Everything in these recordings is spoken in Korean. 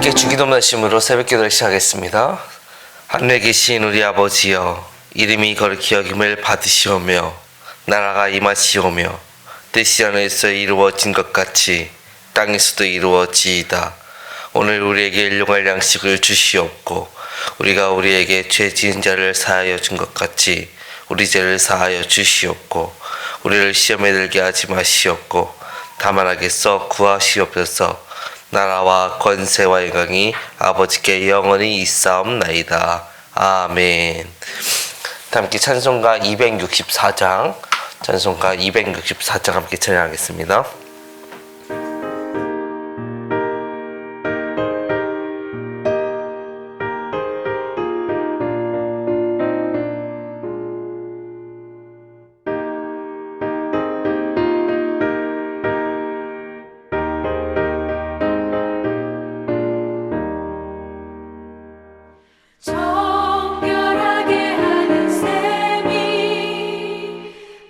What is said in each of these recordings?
함께 주기도 말씀으로 새벽기도를 시작하겠습니다. 하늘에 계신 우리 아버지여, 이름이 거룩히 여김을 받으시오며 나라가 임하시오며 뜻이 하늘에서 이루어진 것 같이 땅에서도 이루어지이다. 오늘 우리에게 일용할 양식을 주시옵고 우리가 우리에게 죄 지은 자를 사하여 준 것 같이 우리 죄를 사하여 주시옵고 우리를 시험에 들게 하지 마시옵고 다만 악에서 구하시옵소서. 나라와 권세와 영광이 아버지께 영원히 있사옵나이다. 아멘. 함께 찬송가 264장 함께 찬양하겠습니다.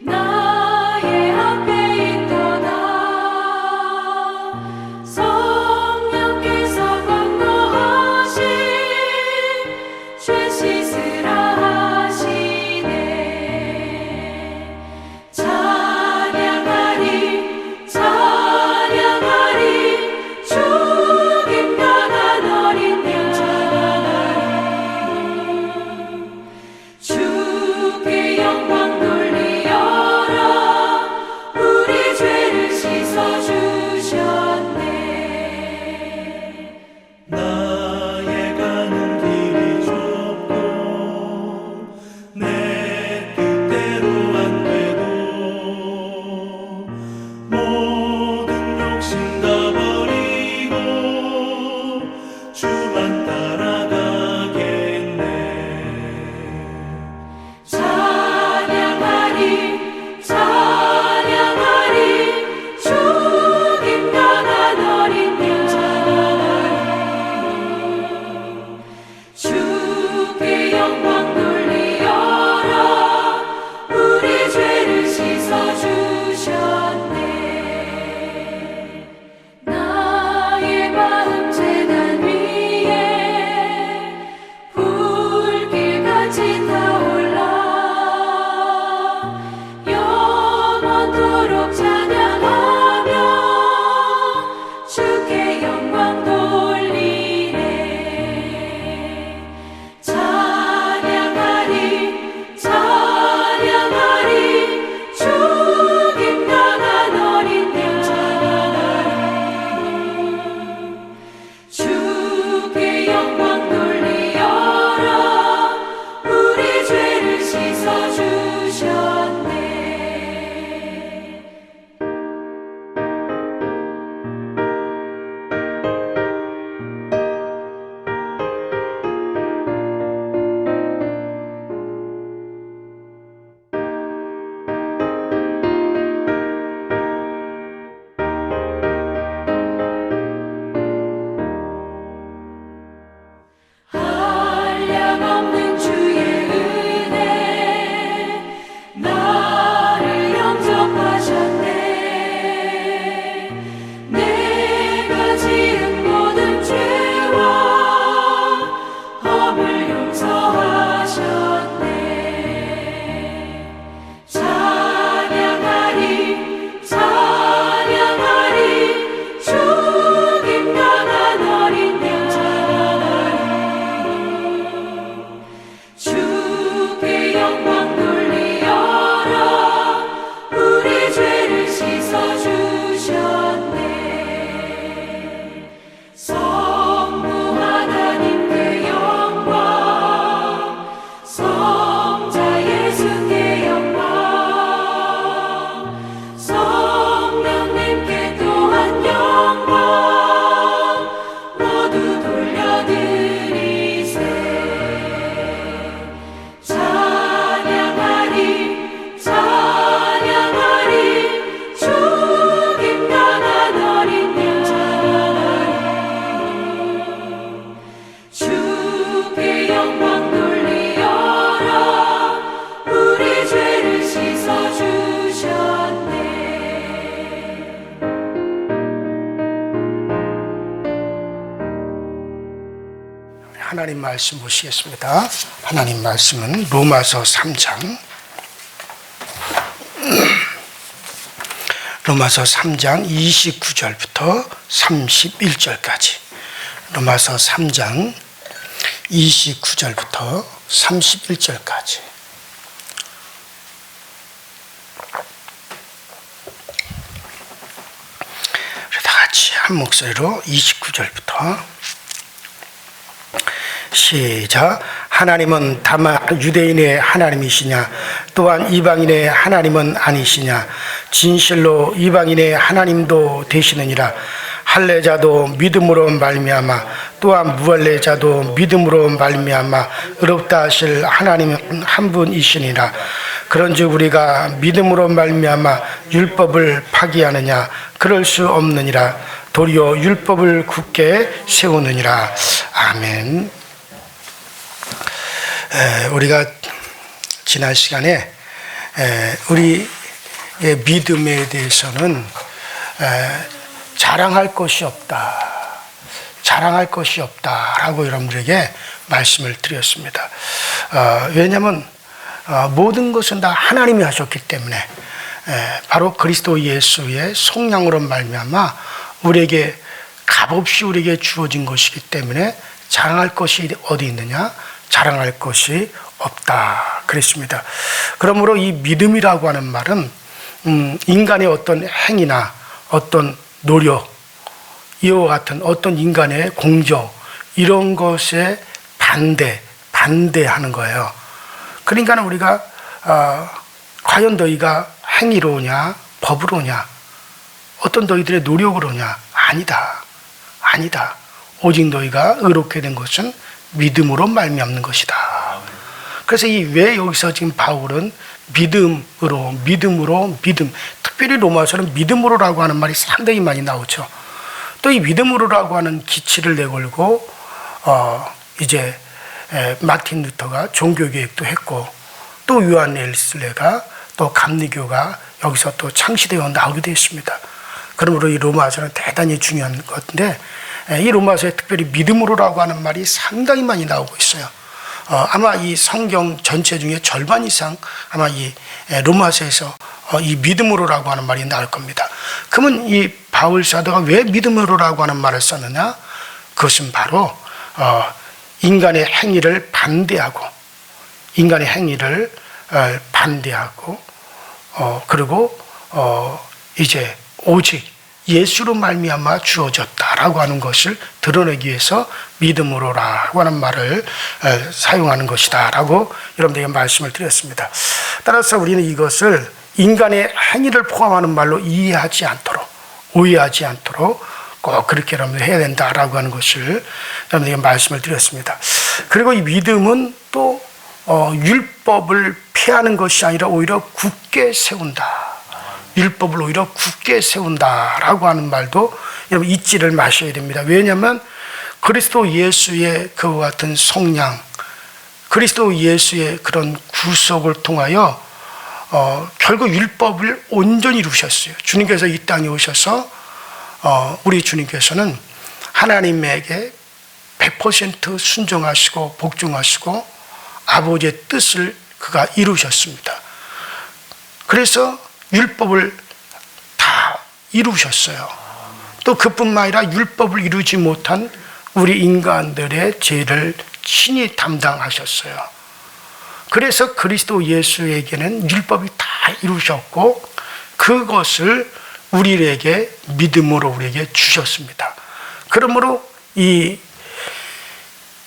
나의 앞에 있도다. 하나님 말씀 보시겠습니다. 하나님 말씀은 로마서 3장 로마서 3장 29절부터 31절까지 로마서 3장 29절부터 31절까지 다 같이 한 목소리로 29절부터 시작. 하나님은 다만 유대인의 하나님이시냐 또한 이방인의 하나님은 아니시냐 진실로 이방인의 하나님도 되시느니라. 할례자도 믿음으로 말미암아 또한 무할례자도 믿음으로 말미암아 의롭다 하실 하나님은 한 분이시니라. 그런즉 우리가 믿음으로 말미암아 율법을 파기하느냐 그럴 수 없느니라. 도리어 율법을 굳게 세우느니라. 아멘. 우리가 지난 시간에 우리의 믿음에 대해서는 자랑할 것이 없다, 자랑할 것이 없다라고 여러분들에게 말씀을 드렸습니다. 왜냐하면 모든 것은 다 하나님이 하셨기 때문에 바로 그리스도 예수의 속량으로 말미암아 우리에게 값없이 우리에게 주어진 것이기 때문에 자랑할 것이 어디 있느냐? 자랑할 것이 없다 그랬습니다. 그러므로 이 믿음이라고 하는 말은 인간의 어떤 행위나 어떤 노력, 이와 같은 어떤 인간의 공적 이런 것에 반대하는 거예요. 그러니까 우리가 과연 너희가 행위로냐 법으로냐 어떤 너희들의 노력으로냐 아니다. 오직 너희가 의롭게 된 것은 믿음으로 말미암는 것이다. 그래서 왜 여기서 지금 바울은 믿음, 특별히 로마서는 믿음으로라고 하는 말이 상당히 많이 나오죠. 또 이 믿음으로라고 하는 기치를 내걸고 이제 마틴 루터가 종교개혁도 했고 또 요한 웰슬레가 또 감리교가 여기서 또 창시되어 나오게 되었습니다. 그러므로 이 로마서는 대단히 중요한 것인데 이 로마서에 특별히 믿음으로라고 하는 말이 상당히 많이 나오고 있어요. 아마 이 성경 전체 중에 절반 이상 아마 이 로마서에서 이 믿음으로라고 하는 말이 나올 겁니다. 그러면 이 바울 사도가 왜 믿음으로라고 하는 말을 썼느냐? 그것은 바로 인간의 행위를 반대하고 그리고 이제 오직 예수로 말미암아 주어졌다라고 하는 것을 드러내기 위해서 믿음으로라고 하는 말을 사용하는 것이다라고 여러분들에게 말씀을 드렸습니다. 따라서 우리는 이것을 인간의 행위를 포함하는 말로 이해하지 않도록 오해하지 않도록 꼭 그렇게 여러분들 해야 된다라고 하는 것을 여러분들에게 말씀을 드렸습니다. 그리고 이 믿음은 또 율법을 피하는 것이 아니라 오히려 굳게 세운다. 율법을 오히려 굳게 세운다라고 하는 말도 여러분 잊지를 마셔야 됩니다. 왜냐하면 그리스도 예수의 그와 같은 속량, 그리스도 예수의 그런 구속을 통하여 결국 율법을 온전히 이루셨어요. 주님께서 이 땅에 오셔서 우리 주님께서는 하나님에게 100% 순종하시고 복종하시고 아버지의 뜻을 그가 이루셨습니다. 그래서 율법을 다 이루셨어요. 또 그뿐만 아니라 율법을 이루지 못한 우리 인간들의 죄를 친히 담당하셨어요. 그래서 그리스도 예수에게는 율법이 다 이루셨고 그것을 우리에게 믿음으로 우리에게 주셨습니다. 그러므로 이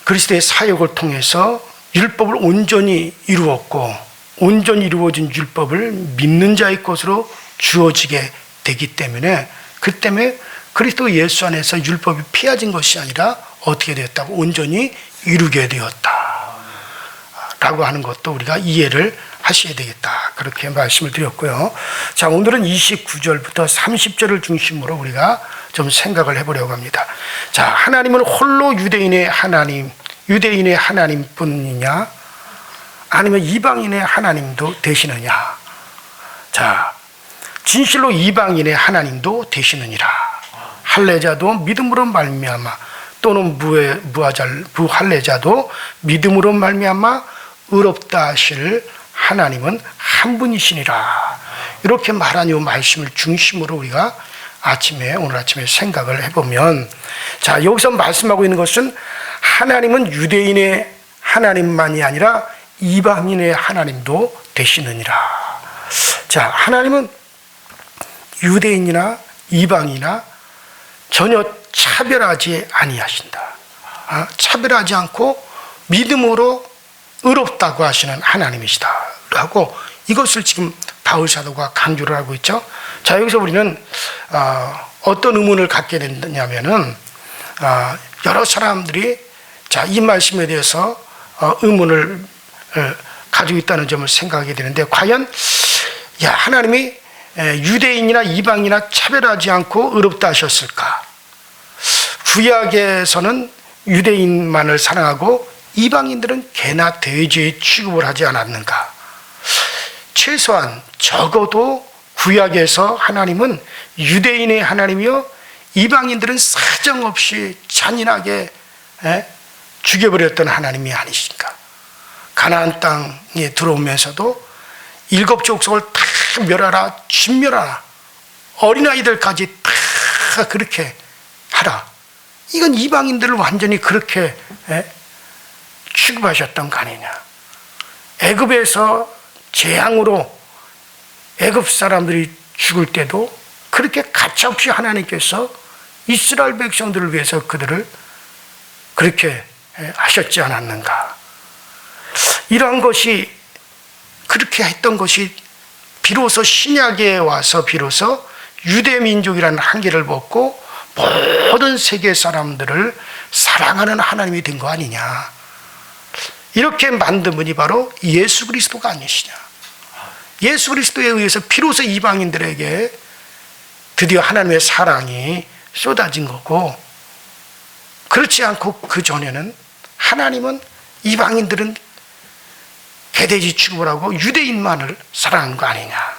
그리스도의 사역을 통해서 율법을 온전히 이루었고 온전히 이루어진 율법을 믿는 자의 것으로 주어지게 되기 때문에 그 때문에 그리스도 예수 안에서 율법이 피해진 것이 아니라 어떻게 되었다고 온전히 이루게 되었다 라고 하는 것도 우리가 이해를 하셔야 되겠다 그렇게 말씀을 드렸고요. 자, 오늘은 29절부터 30절을 중심으로 우리가 좀 생각을 해보려고 합니다. 자, 하나님은 홀로 유대인의 하나님뿐이냐 아니면 이방인의 하나님도 되시느냐? 자, 진실로 이방인의 하나님도 되시느니라. 할례자도 믿음으로 말미암아 또는 무할례자도 믿음으로 말미암아 의롭다 하실 하나님은 한 분이시니라. 이렇게 말한 이 말씀을 중심으로 우리가 오늘 아침에 생각을 해보면, 자, 여기서 말씀하고 있는 것은 하나님은 유대인의 하나님만이 아니라 이방인의 하나님도 되시느니라. 자, 하나님은 유대인이나 이방이나 전혀 차별하지 아니하신다. 차별하지 않고 믿음으로 의롭다고 하시는 하나님이시다 라고, 이것을 지금 바울 사도가 강조를 하고 있죠. 자, 여기서 우리는 어떤 의문을 갖게 되냐면은, 여러 사람들이 이 말씀에 대해서 의문을 가지고 있다는 점을 생각하게 되는데, 과연 하나님이 유대인이나 이방이나 차별하지 않고 의롭다 하셨을까? 구약에서는 유대인만을 사랑하고 이방인들은 개나 돼지의 취급을 하지 않았는가? 최소한 적어도 구약에서 하나님은 유대인의 하나님이요 이방인들은 사정없이 잔인하게 죽여버렸던 하나님이 아니신가? 가나안 땅에 들어오면서도 7 족속을 다 멸하라, 진멸하라, 어린아이들까지 다 그렇게 하라. 이건 이방인들을 완전히 그렇게 취급하셨던 거 아니냐. 애굽에서 재앙으로 애굽 사람들이 죽을 때도 그렇게 가차없이 하나님께서 이스라엘 백성들을 위해서 그들을 그렇게 하셨지 않았는가. 이러한 것이, 그렇게 했던 것이 비로소 신약에 와서 비로소 유대민족이라는 한계를 벗고 모든 세계 사람들을 사랑하는 하나님이 된 거 아니냐. 이렇게 만든 분이 바로 예수 그리스도가 아니시냐. 예수 그리스도에 의해서 비로소 이방인들에게 드디어 하나님의 사랑이 쏟아진 거고, 그렇지 않고 그 전에는 하나님은 이방인들은 개돼지 취급을 하고 유대인만을 사랑하는 거 아니냐.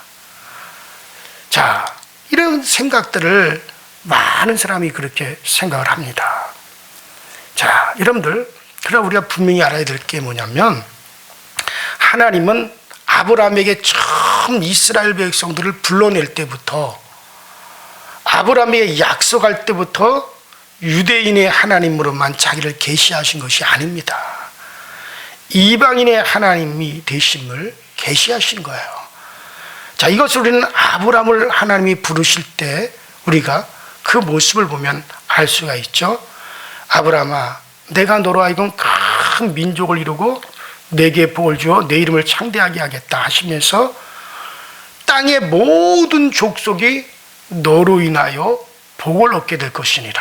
자, 이런 생각들을 많은 사람이 그렇게 생각을 합니다. 자, 여러분들, 그러나 우리가 분명히 알아야 될 게 뭐냐면, 하나님은 아브라함에게 처음 이스라엘 백성들을 불러낼 때부터, 아브라함에게 약속할 때부터 유대인의 하나님으로만 자기를 계시하신 것이 아닙니다. 이방인의 하나님이 되심을 계시하신 거예요. 자, 이것을 우리는 아브라함을 하나님이 부르실 때 우리가 그 모습을 보면 알 수가 있죠. 아브라함아, 내가 너로 하여금 큰 민족을 이루고 내게 복을 주어 내 이름을 창대하게 하겠다 하시면서 땅의 모든 족속이 너로 인하여 복을 얻게 될 것이니라.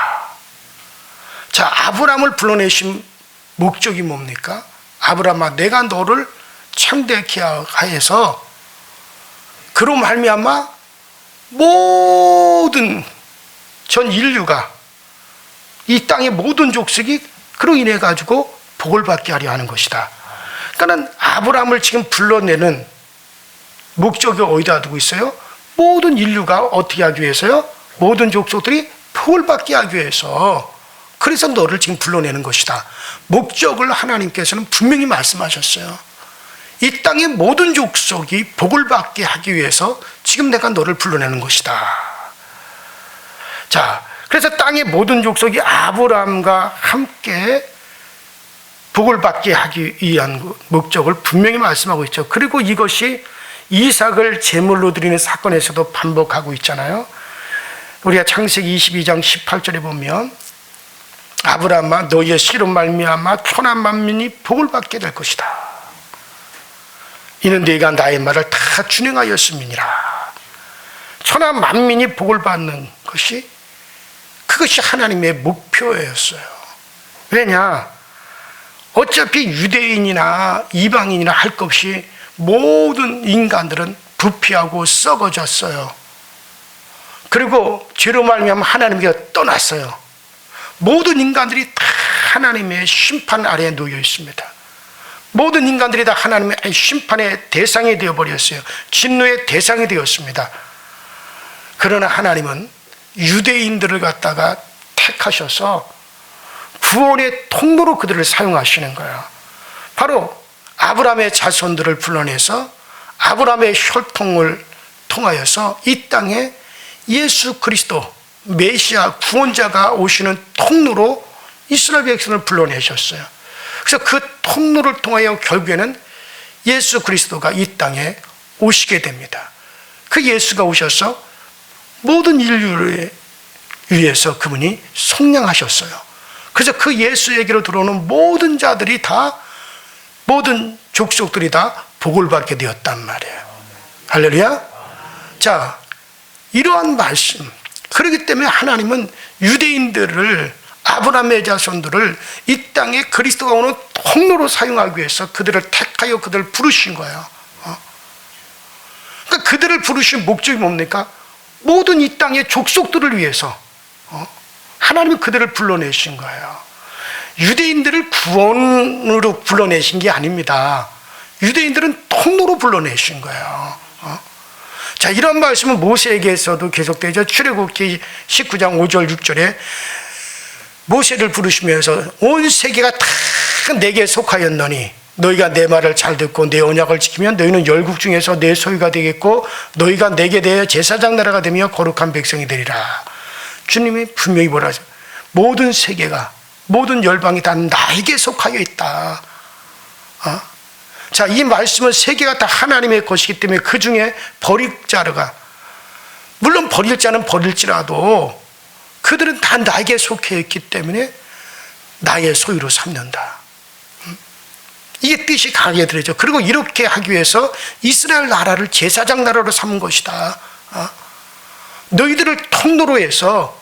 자, 아브라함을 불러내신 목적이 뭡니까? 아브라함아, 내가 너를 창대케 하여서 그로 말미암아 모든 전 인류가, 이 땅의 모든 족속이 그로 인해 가지고 복을 받게 하려 하는 것이다. 그러니까 아브라함을 지금 불러내는 목적이 어디다 두고 있어요? 모든 인류가 어떻게 하기 위해서요? 모든 족속들이 복을 받게 하기 위해서, 그래서 너를 지금 불러내는 것이다. 목적을 하나님께서는 분명히 말씀하셨어요. 이 땅의 모든 족속이 복을 받게 하기 위해서 지금 내가 너를 불러내는 것이다. 자, 그래서 땅의 모든 족속이 아브라함과 함께 복을 받게 하기 위한 목적을 분명히 말씀하고 있죠. 그리고 이것이 이삭을 제물로 드리는 사건에서도 반복하고 있잖아요. 우리가 창세기 22장 18절에 보면 아브라함아, 너희의 씨로 말미암아 천하 만민이 복을 받게 될 것이다. 이는 네가 나의 말을 다 준행하였음이니라. 천하 만민이 복을 받는 것이, 그것이 하나님의 목표였어요. 왜냐? 어차피 유대인이나 이방인이나 할 것 없이 모든 인간들은 부패하고 썩어졌어요. 그리고 죄로 말미암아 하나님께 떠났어요. 모든 인간들이 다 하나님의 심판 아래에 놓여 있습니다. 모든 인간들이 다 하나님의 심판의 대상이 되어버렸어요. 진노의 대상이 되었습니다. 그러나 하나님은 유대인들을 갖다가 택하셔서 구원의 통로로 그들을 사용하시는 거예요. 바로 아브라함의 자손들을 불러내서 아브라함의 혈통을 통하여서 이 땅에 예수 그리스도 메시아 구원자가 오시는 통로로 이스라엘 백성을 불러내셨어요. 그래서 그 통로를 통하여 결국에는 예수 그리스도가 이 땅에 오시게 됩니다. 그 예수가 오셔서 모든 인류를 위해서 그분이 속량하셨어요. 그래서 그 예수에게로 들어오는 모든 자들이 다, 모든 족속들이 다 복을 받게 되었단 말이에요. 할렐루야. 자, 이러한 말씀, 그렇기 때문에 하나님은 유대인들을, 아브라함의 자손들을 이 땅에 그리스도가 오는 통로로 사용하기 위해서 그들을 택하여 그들을 부르신 거예요. 그러니까 그들을 부르신 목적이 뭡니까? 모든 이 땅의 족속들을 위해서 하나님이 그들을 불러내신 거예요. 유대인들을 구원으로 불러내신 게 아닙니다. 유대인들은 통로로 불러내신 거예요. 자, 이런 말씀은 모세에게서도 계속되죠. 출애굽기 19장 5절 6절에 모세를 부르시면서 온 세계가 다 내게 속하였노니 너희가 내 말을 잘 듣고 내 언약을 지키면 너희는 열국 중에서 내 소유가 되겠고 너희가 내게 대하여 제사장 나라가 되며 거룩한 백성이 되리라. 주님이 분명히 뭐라 하죠? 모든 세계가, 모든 열방이 다 나에게 속하여 있다. 자, 이 말씀은 세계가 다 하나님의 것이기 때문에 그 중에 버릴 자가, 물론 버릴 자는 버릴지라도 그들은 다 나에게 속해 있기 때문에 나의 소유로 삼는다. 이게 뜻이 강하게 들어죠. 그리고 이렇게 하기 위해서 이스라엘 나라를 제사장 나라로 삼은 것이다. 너희들을 통로로 해서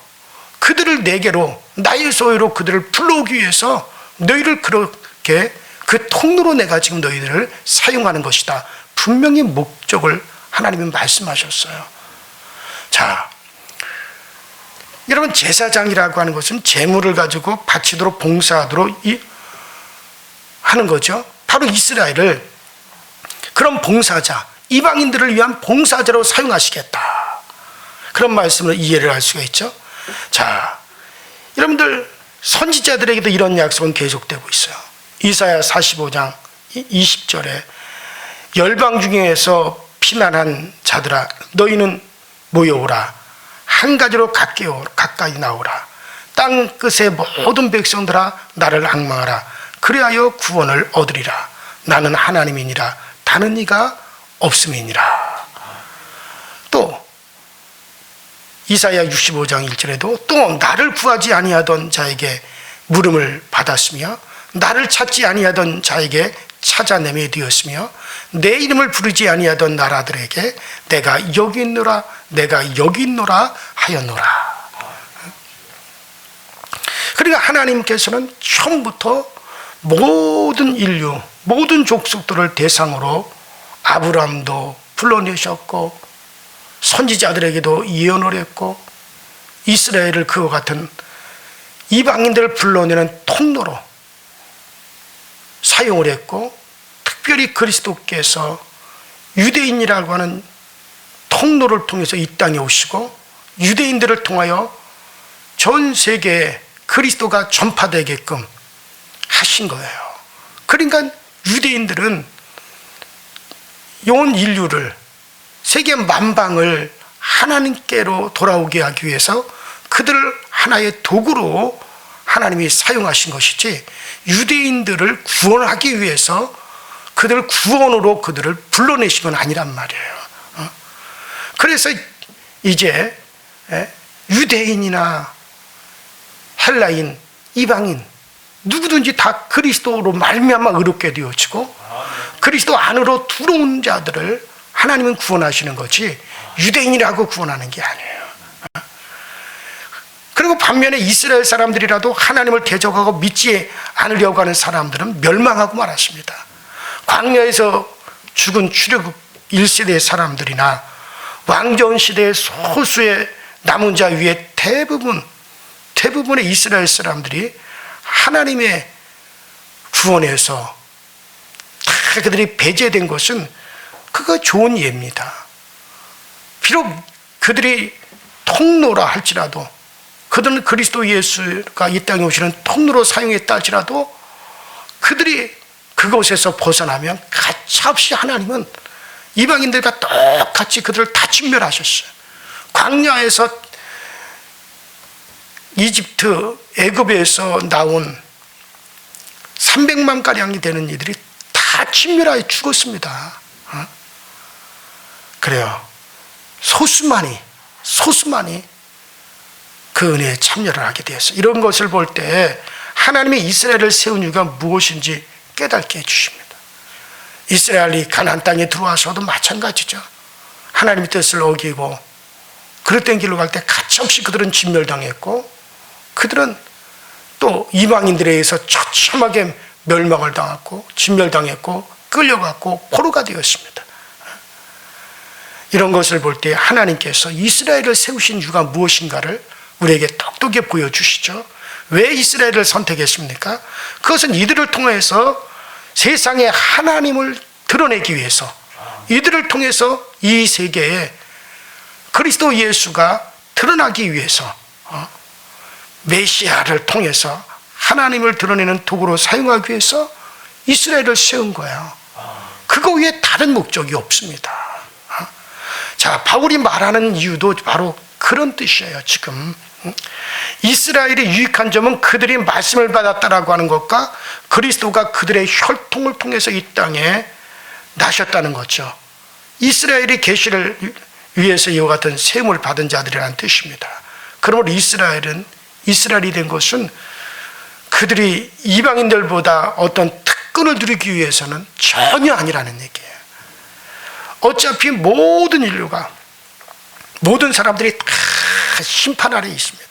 그들을 내게로, 나의 소유로 그들을 불러오기 위해서 너희를 그렇게 그 통로로 내가 지금 너희들을 사용하는 것이다. 분명히 목적을 하나님이 말씀하셨어요. 자, 여러분, 제사장이라고 하는 것은 재물을 가지고 바치도록 봉사하도록 하는 거죠. 바로 이스라엘을 그런 봉사자, 이방인들을 위한 봉사자로 사용하시겠다. 그런 말씀을 이해를 할 수가 있죠. 자, 여러분들, 선지자들에게도 이런 약속은 계속되고 있어요. 이사야 45장 20절에 열방 중에서 피난한 자들아 너희는 모여오라. 한 가지로 가까이 나오라. 땅 끝의 모든 백성들아 나를 앙망하라. 그리하여 구원을 얻으리라. 나는 하나님이니라. 다른 이가 없음이니라. 또 이사야 65장 1절에도 또 나를 구하지 아니하던 자에게 물음을 받았으며 나를 찾지 아니하던 자에게 찾아내게 되었으며 내 이름을 부르지 아니하던 나라들에게 내가 여기 있노라, 내가 여기 있노라 하였노라. 그러니까 하나님께서는 처음부터 모든 인류, 모든 족속들을 대상으로 아브라함도 불러내셨고 선지자들에게도 예언을 했고 이스라엘을 그와 같은 이방인들을 불러내는 통로로 사용을 했고, 특별히 그리스도께서 유대인이라고 하는 통로를 통해서 이 땅에 오시고 유대인들을 통하여 전 세계에 그리스도가 전파되게끔 하신 거예요. 그러니까 유대인들은 온 인류를, 세계 만방을 하나님께로 돌아오게 하기 위해서 그들을 하나의 도구로 하나님이 사용하신 것이지 유대인들을 구원하기 위해서 그들을 구원으로 그들을 불러내신 건 아니란 말이에요. 그래서 이제 유대인이나 헬라인, 이방인 누구든지 다 그리스도로 말미암아 의롭게 되어지고 그리스도 안으로 들어온 자들을 하나님은 구원하시는 거지 유대인이라고 구원하는 게 아니에요. 그리고 반면에 이스라엘 사람들이라도 하나님을 대적하고 믿지 않으려고 하는 사람들은 멸망하고 말았습니다. 광야에서 죽은 출애굽 1세대 사람들이나 왕정 시대의 소수의 남은 자 위에 대부분의 이스라엘 사람들이 하나님의 구원에서 다 그들이 배제된 것은 그거 좋은 예입니다. 비록 그들이 통로라 할지라도 그들은 그리스도 예수가 이 땅에 오시는 통로로 사용했다 할지라도 그들이 그곳에서 벗어나면 가차없이 하나님은 이방인들과 똑같이 그들을 다 진멸하셨어요. 광야에서 이집트 애굽에서 나온 300만 가량이 되는 이들이 다 진멸하여 죽었습니다. 그래요. 소수만이 그 은혜에 참여를 하게 되었어요. 이런 것을 볼 때 하나님의 이스라엘을 세운 이유가 무엇인지 깨닫게 해주십니다. 이스라엘이 가나안 땅에 들어와서도 마찬가지죠. 하나님의 뜻을 어기고 그릇된 길로 갈 때 가차없이 그들은 진멸당했고, 그들은 또 이방인들에 의해서 처참하게 멸망을 당했고 진멸당했고 끌려갔고 포로가 되었습니다. 이런 것을 볼 때 하나님께서 이스라엘을 세우신 이유가 무엇인가를 우리에게 똑똑히 보여주시죠. 왜 이스라엘을 선택했습니까? 그것은 이들을 통해서 세상에 하나님을 드러내기 위해서, 이들을 통해서 이 세계에 그리스도 예수가 드러나기 위해서, 메시아를 통해서 하나님을 드러내는 도구로 사용하기 위해서 이스라엘을 세운 거예요. 그거 외에 다른 목적이 없습니다. 자, 바울이 말하는 이유도 바로 그런 뜻이에요. 지금 이스라엘의 유익한 점은 그들이 말씀을 받았다라고 하는 것과 그리스도가 그들의 혈통을 통해서 이 땅에 나셨다는 거죠. 이스라엘이 계시를 위해서 이와 같은 세움을 받은 자들이라는 뜻입니다. 그러므로 이스라엘이 된 것은 그들이 이방인들보다 어떤 특권을 누리기 위해서는 전혀 아니라는 얘기예요. 어차피 모든 인류가, 모든 사람들이 다 심판 아래에 있습니다.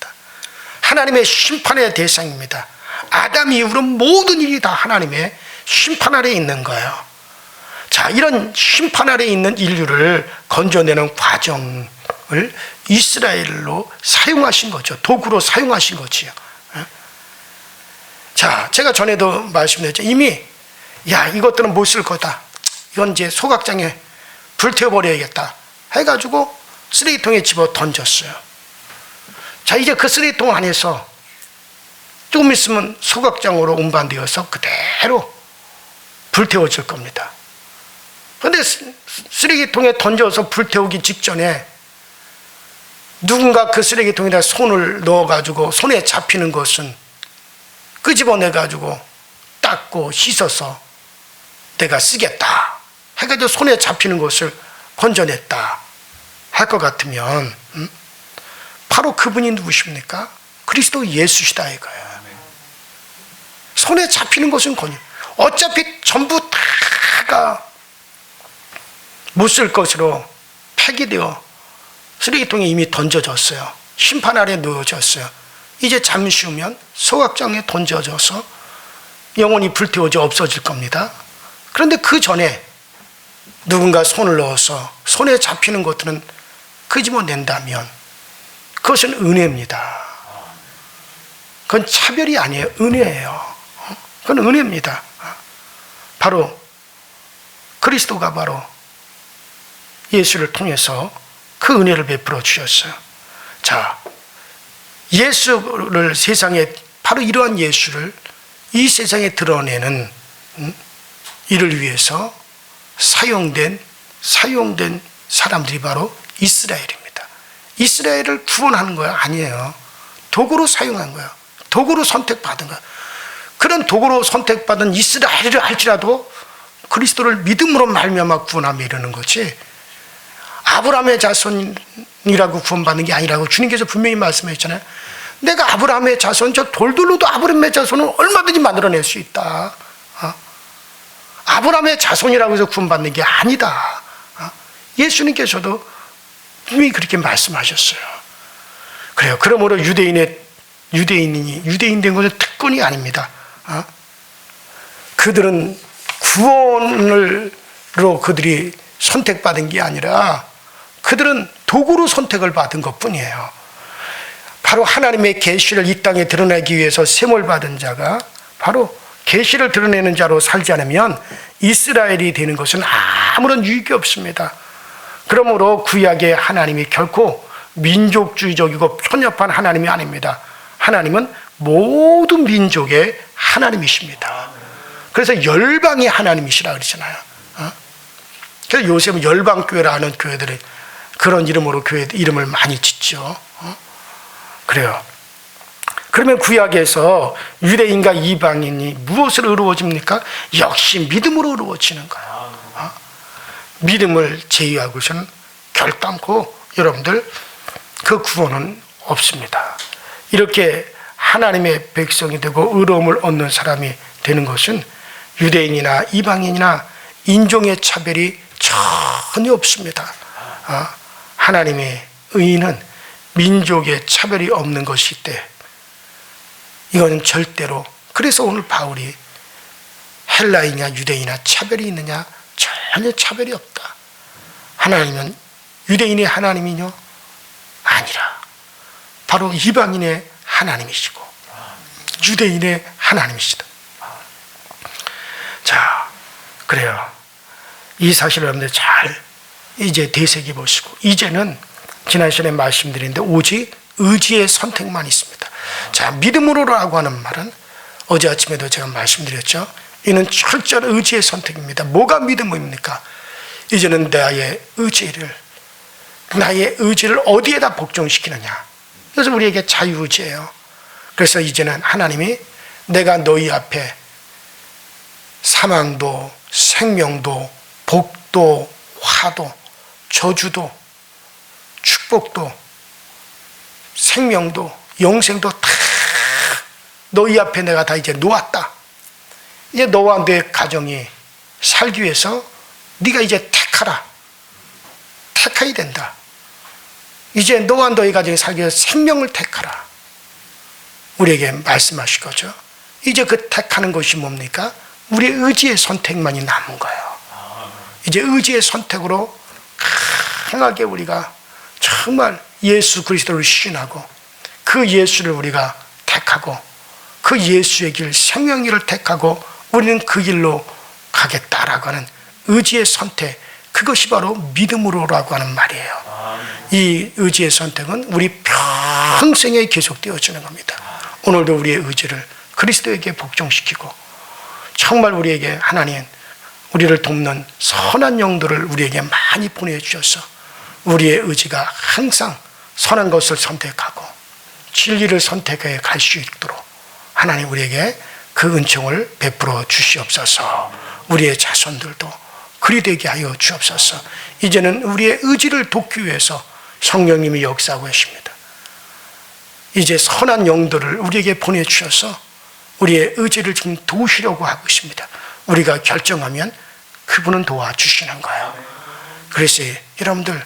하나님의 심판의 대상입니다. 아담 이후로 모든 일이 다 하나님의 심판 아래에 있는 거예요. 자, 이런 심판 아래에 있는 인류를 건져내는 과정을 이스라엘로 사용하신 거죠. 도구로 사용하신 거지요. 자, 제가 전에도 말씀드렸죠. 이미 이것들은 못 쓸 거다, 이건 이제 소각장에 불태워버려야겠다 해가지고 쓰레기통에 집어 던졌어요. 자, 이제 그 쓰레기통 안에서 조금 있으면 소각장으로 운반되어서 그대로 불태워질 겁니다. 그런데 쓰레기통에 던져서 불태우기 직전에 누군가 그 쓰레기통에다 손을 넣어가지고 손에 잡히는 것은 끄집어내가지고 닦고 씻어서 내가 쓰겠다 해가지고 손에 잡히는 것을 건져냈다 할 것 같으면, 바로 그분이 누구십니까? 그리스도 예수시다 이거예요. 손에 잡히는 것은 어차피 전부 다가 못 쓸 것으로 폐기되어 쓰레기통에 이미 던져졌어요. 심판 아래 놓여졌어요. 이제 잠시 후면 소각장에 던져져서 영원히 불태워져 없어질 겁니다. 그런데 그 전에 누군가 손을 넣어서 손에 잡히는 것들은 끄집어낸다면 그것은 은혜입니다. 그건 차별이 아니에요. 은혜예요. 그건 은혜입니다. 바로 그리스도가 바로 예수를 통해서 그 은혜를 베풀어 주셨어요. 자, 예수를 세상에, 바로 이러한 예수를 이 세상에 드러내는 이를 위해서 사용된 사람들이 바로 이스라엘입니다. 이스라엘을 구원하는 거야? 아니에요. 도구로 사용한 거야. 도구로 선택받은 거야. 그런 도구로 선택받은 이스라엘을 할지라도 그리스도를 믿음으로 말미암아 구원하며 이르는 거지, 아브라함의 자손이라고 구원받는 게 아니라고 주님께서 분명히 말씀하셨잖아요. 내가 아브라함의 자손, 저 돌들로도 아브라함의 자손은 얼마든지 만들어낼 수 있다. 아브라함의 자손이라고 해서 구원받는 게 아니다. 예수님께서도 분명히 그렇게 말씀하셨어요. 그래요. 그러므로 유대인이 유대인 된 것은 특권이 아닙니다. 그들은 구원으로 그들이 선택받은 게 아니라 그들은 도구로 선택을 받은 것뿐이에요. 바로 하나님의 계시를 이 땅에 드러내기 위해서 셈을 받은 자가 바로 계시를 드러내는 자로 살지 않으면 이스라엘이 되는 것은 아무런 유익이 없습니다. 그러므로 구약의 하나님이 결코 민족주의적이고 편협한 하나님이 아닙니다. 하나님은 모든 민족의 하나님이십니다. 그래서 열방의 하나님이시라 그러잖아요. 그래서 요새는 열방교회라는 교회들이 그런 이름으로 교회 이름을 많이 짓죠. 그래요. 그러면 구약에서 유대인과 이방인이 무엇을 이루어집니까? 역시 믿음으로 이루어지는 거예요. 믿음을 제외하고서는 결단코 여러분들 그 구원은 없습니다. 이렇게 하나님의 백성이 되고 의로움을 얻는 사람이 되는 것은 유대인이나 이방인이나 인종의 차별이 전혀 없습니다. 하나님의 의인은 민족의 차별이 없는 것이 있대. 이거는 절대로. 그래서 오늘 바울이 헬라인이냐 유대인이나 차별이 있느냐? 전혀 차별이 없다. 하나님은 유대인의 하나님이뇨? 아니라 바로 이방인의 하나님이시고 유대인의 하나님이시다. 자, 그래요. 이 사실을 여러분들 잘 이제 되새겨 보시고, 이제는 지난 시간에 말씀드렸는데 오직 의지의 선택만 있습니다. 자, 믿음으로라고 하는 말은 어제 아침에도 제가 말씀드렸죠. 이는 철저한 의지의 선택입니다. 뭐가 믿음입니까? 이제는 나의 의지를 어디에다 복종시키느냐. 그래서 우리에게 자유의지예요. 그래서 이제는 하나님이 내가 너희 앞에 사망도 생명도 복도 화도 저주도 축복도 생명도 영생도 다 너희 앞에 내가 다 이제 놓았다. 이제 너와 내 가정이 살기 위해서 네가 이제 택해야 된다. 이제 너와 너희 가정이 살기 위해서 생명을 택하라. 우리에게 말씀하실 거죠. 이제 그 택하는 것이 뭡니까? 우리의 의지의 선택만이 남은 거예요. 이제 의지의 선택으로 강하게 우리가 정말 예수 그리스도를 신하고 그 예수를 우리가 택하고 그 예수의 길, 생명의 길을 택하고 우리는 그 길로 가겠다라고 하는 의지의 선택, 그것이 바로 믿음으로라고 하는 말이에요. 이 의지의 선택은 우리 평생에 계속되어지는 겁니다. 오늘도 우리의 의지를 그리스도에게 복종시키고 정말 우리에게 하나님 우리를 돕는 선한 영들을 우리에게 많이 보내주셔서 우리의 의지가 항상 선한 것을 선택하고 진리를 선택해 갈 수 있도록 하나님 우리에게 그 은총을 베풀어 주시옵소서. 우리의 자손들도 그리 되게 하여 주옵소서. 이제는 우리의 의지를 돕기 위해서 성령님이 역사하고 계십니다. 이제 선한 영들을 우리에게 보내주셔서 우리의 의지를 지금 도우시려고 하고 있습니다. 우리가 결정하면 그분은 도와주시는 거예요. 그래서 여러분들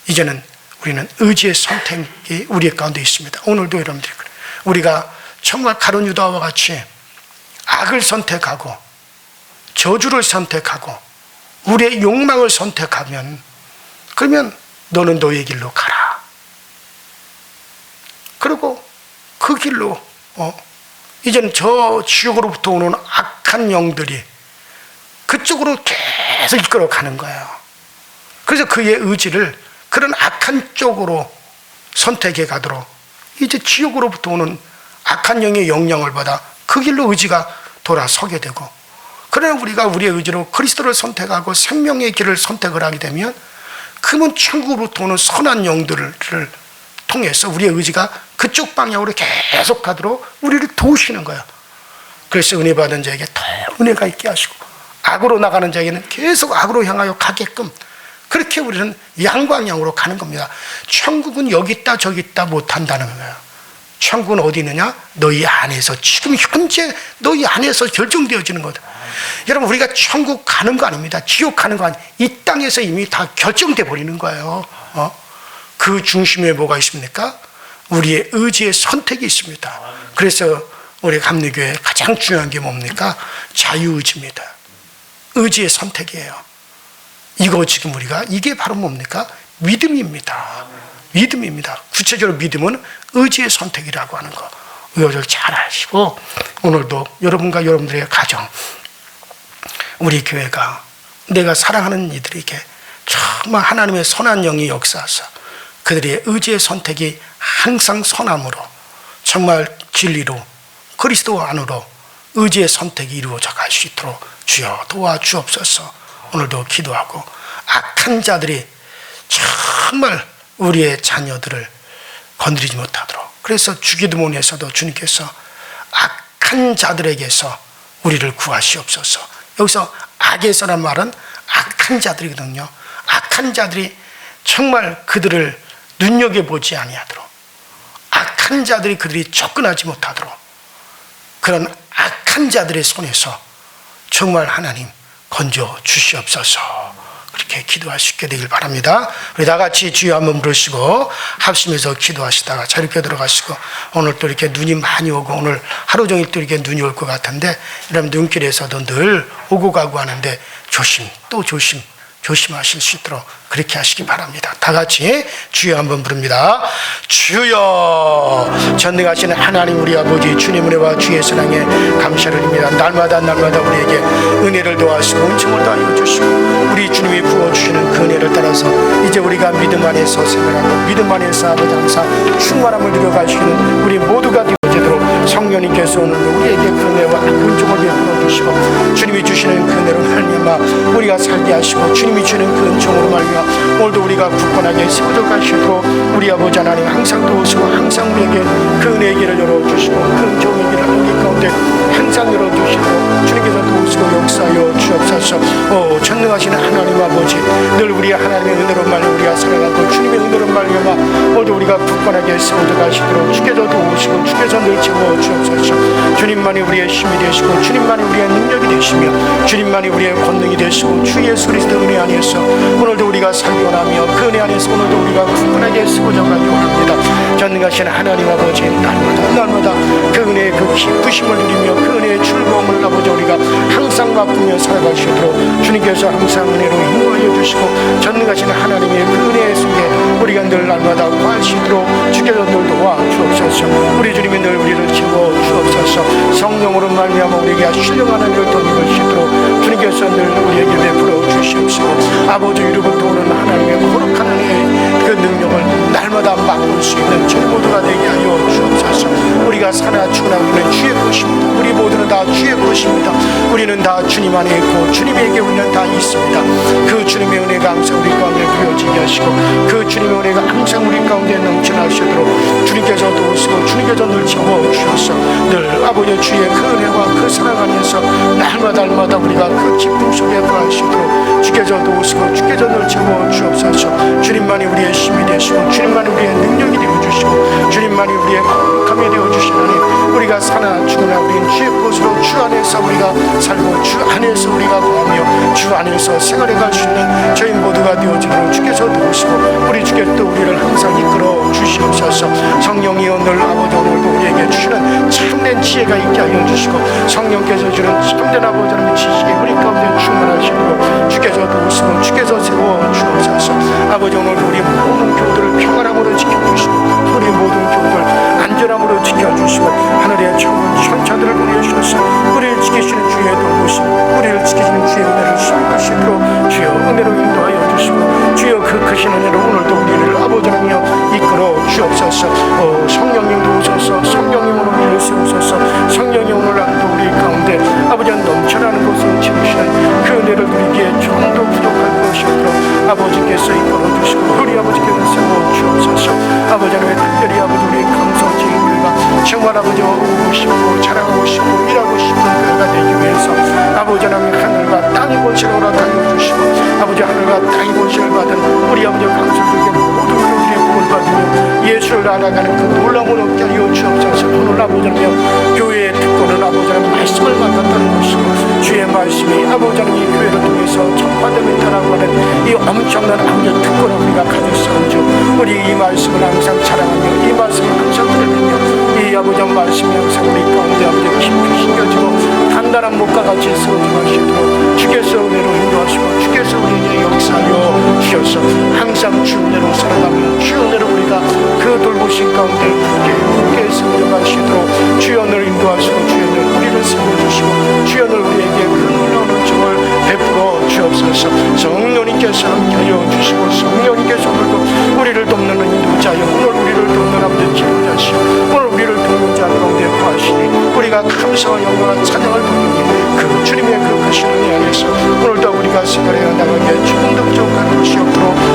이제는 우리는 의지의 선택이 우리 가운데 있습니다. 오늘도 여러분들 우리가 정말 가룟 유다와 같이 악을 선택하고 저주를 선택하고 우리의 욕망을 선택하면 그러면 너는 너의 길로 가라. 그리고 그 길로 이제는 저 지옥으로부터 오는 악한 영들이 그쪽으로 계속 이끌어 가는 거예요. 그래서 그의 의지를 그런 악한 쪽으로 선택해 가도록 이제 지옥으로부터 오는 악한 영의 영향을 받아 그 길로 의지가 돌아서게 되고, 그러나 우리가 우리의 의지로 그리스도를 선택하고 생명의 길을 선택을 하게 되면 그분 천국으로부터 오는 선한 영들을 통해서 우리의 의지가 그쪽 방향으로 계속 가도록 우리를 도우시는 거예요. 그래서 은혜 받은 자에게 더 은혜가 있게 하시고 악으로 나가는 자에게는 계속 악으로 향하여 가게끔 그렇게 우리는 양방향으로 가는 겁니다. 천국은 여기 있다 저기 있다 못한다는 거예요. 천국은 어디 있느냐? 너희 안에서, 지금 현재 너희 안에서 결정되어지는 거다. 여러분 우리가 천국 가는 거 아닙니다. 지옥 가는 거 아니에요. 이 땅에서 이미 다 결정돼 버리는 거예요. 그 중심에 뭐가 있습니까? 우리의 의지의 선택이 있습니다. 그래서 우리 감리교회 가장 중요한 게 뭡니까? 자유의지입니다. 의지의 선택이에요. 이거 지금 우리가 이게 바로 뭡니까? 믿음입니다. 믿음입니다. 구체적으로 믿음은 의지의 선택이라고 하는 거 이것을 잘 아시고 오늘도 여러분과 여러분들의 가정, 우리 교회가 내가 사랑하는 이들에게 정말 하나님의 선한 영이 역사하사 그들의 의지의 선택이 항상 선함으로, 정말 진리로, 그리스도 안으로 의지의 선택이 이루어져 갈 수 있도록 주여 도와주옵소서. 오늘도 기도하고 악한 자들이 정말 우리의 자녀들을 건드리지 못하도록, 그래서 주기도문에서도 주님께서 악한 자들에게서 우리를 구하시옵소서. 여기서 악에서란 말은 악한 자들이거든요. 악한 자들이 정말 그들을 눈여겨보지 아니하도록, 악한 자들이 그들이 접근하지 못하도록, 그런 악한 자들의 손에서 정말 하나님 건져 주시옵소서. 그렇게 기도할 수 있게 되길 바랍니다. 우리 다 같이 주여 한번 부르시고 합심해서 기도하시다가 자리에 들어가시고, 오늘 또 이렇게 눈이 많이 오고 오늘 하루 종일 또 이렇게 눈이 올 것 같은데, 여러분 눈길에서도 늘 오고 가고 하는데 조심 또 조심하실 수 있도록 그렇게 하시기 바랍니다. 다 같이 주여 한번 부릅니다. 주여, 전능하시는 하나님 우리 아버지, 주님 은혜와 주의 사랑에 감사를 드립니다. 날마다 우리에게 은혜를 더하시고 은총을 더하여 주시고, 우리 주님이 부어주시는 그 은혜를 따라서 이제 우리가 믿음 안에서 생활하고 믿음 안에서 아버지 항상 충만함을 누려가시는 우리 모두가 되어지도록 성령님께서 오늘도 우리에게 그 은혜와 은총을 베풀어 주시고, 주님이 주시는 그 은혜로 말미암아 우리가 살게 하시고, 주님이 주는 그 은총으로 말미암아 오늘도 우리가 굳건하게 세워져 가시도록 우리 아버지 하나님 항상 도우시고, 항상 우리에게 그 은혜의 길을 열어주시고, 그 은총의 길을 우리 가운데 항상 열어주시도록 주님께서 도우시고 역사하여 주옵소서. 전능하시는 하나님 아버지, 늘 우리 하나님의 은혜로 말미암아 우리가 살아가고, 주님의 은혜로 말미암아 모두 우리가 굳건하게 세워져 가시도록 주께서 도우시고 주께서 늘 채워 주옵소서. 주님만이 우리의 힘이 되시고, 주님만이 우리의 능력이 되시며, 주님만이 우리의 권능이 되시고, 주 예수 그리스도 은혜 안에서 오늘도 우리가 살기 원하며, 그 은혜 안에서 오늘도 우리가 굳건하게 세워져 가기 원합니다. 전능하신 하나님 아버지, 날마다 그 은혜의 그 기쁘심을 누리며 그 은혜의 즐거움을 아버지 우리가 항상 맛보며 살아가시도록 주님께서 항상 은혜로 인도하여 주시고, 전능하신 하나님의 그 은혜 속에 우리가 늘 날마다 구하시도록 주께서 늘 도와 주옵소서. 우리 주님이 늘 우리를 채워 주옵소서. 성령으로 말미암아 우리에게 신령한 은혜를 더 입으시도록 주님께서 늘 우리에게 베풀어 주시옵시고, 아버지 이름을 도우는 하나님의 거룩한 은혜의 그 능력을 날마다 맛볼 수 있는 저희 모두가 되게 하여 주옵소서. 우리가 사나 죽으나 우리는 주의 것입니다. 우리 모두는 다 주의 것입니다. 우리는 다 주님 안에 있고 주님에게 우리는 다 있습니다. 그 주님의 은혜가 항상 우리 가운데 부여지게 하시고, 그 주님의 은혜가 항상 우리 가운데 넘쳐나시도록 주님께서 도우시고 주님께서 늘 채워 주셔서 늘 아버지 주의 그 은혜와 그 사랑 안에서 날마다 우리가 그 기쁨 속에 거하시도록 주께서 도우시고 주께서 늘 채워 주옵소서. 주님만이 우리의 힘이 되시고, 주님만이 우리의 능력이 되어주시고, 주님만이 우리의 거룩함이 되어주시나니 우리가 사나 죽으나 우리는 주의 것으로 주 안에서 우리가 살고, 주 안에서 우리가 거하며 주 안에서 생활해 갈 수 있는 저희 모두가 되어지도록 주께서 도우시고, 우리 주께 또 우리를 항상 이끌어 주시옵소서. 성령이여 늘 아버지 오늘도 우리에게 주시는 참된 지혜가 있게 하여 주시고, 성령께서 주는 참된 아버지 하나님의 지식이 우리 가운데 충만하시고 주께서 도우시고 주께서 세워 주옵소서. 아버지 오늘도 우리 모든 교들을 평안함으로 지켜주시고, 우리 모든 교들 안전함으로 지켜주시고, 하늘의 천군 천사들을 보내주셔서 우리를 지키시는 주의 돌보심, 우리를 지키시는 주의 은혜를 수용하시도록 주여 은혜로 인도하여 주시고, 주여 그 크신 은혜로 오늘도 우리를 아버지 하나님여 이끌어 주옵소서. 성령님도 오셔서 성령님으로 우리를 세우소서. 성령이 오늘 하루도 우리 가운데 아버지 넘쳐나는 것을 채우시는 그 은혜를 누리기에 좀 더 부족할 것이므로 아버지께서 이끌어 주시고 우리 아버지께서 세워 주옵소서. 아버지 하나님 특별히 아버지 우리 강성지인들과 정말 아버지 오고 싶고 자랑하고 싶고 일하고 싶은 교회가 되기 위해서 아버지 하나님 하늘과 땅의 권세를 허락하여 주시고, 아버지 하늘과 땅의 권세를 받은 우리 아버지 강성들에게 모든 우리의 복을 받으며 예수를 알아가는 그 놀라움을 얻게 하여 주옵소서. 오늘 아버지 하나님 교회의 특권은 아버지 하나님 말씀을 맡았다는 것이고, 주의 말씀이 아버지 하나님 이 교회를 통해서 전파되고 있다라고 하는 이 엄청난 아버지 특권을 우리가 가졌사온즉 우리 이 말씀을 항상 자랑하며 이 말씀을 항상 들으며 이 아버지 말씀이 항상 우리 가운데 아버지 깊이 심겨지고 단단한 목과 같이 세워지시도록 주께서 은혜로 인도하시고 주께서 우리에게 역사하여 주셔서 항상 주 은혜로 살아가며 주 은혜로 우리가 그 돌보신 가운데 굳게 세워가시도록 주연을 인도하시고 주연을 우리를 세워주시고 주연을 우리에게 그 놀라운 은총을 베풀어 주옵소서. 성령님께서 함께하여 주시고 성령님께서 오늘도 우리를 돕는 우리가 감사와 영광과 찬양을 돌리니 그 주님의 그 크신 은혜 안에서 오늘도 우리가 생활해 나가기에 죽음도 부족한 것이 없도록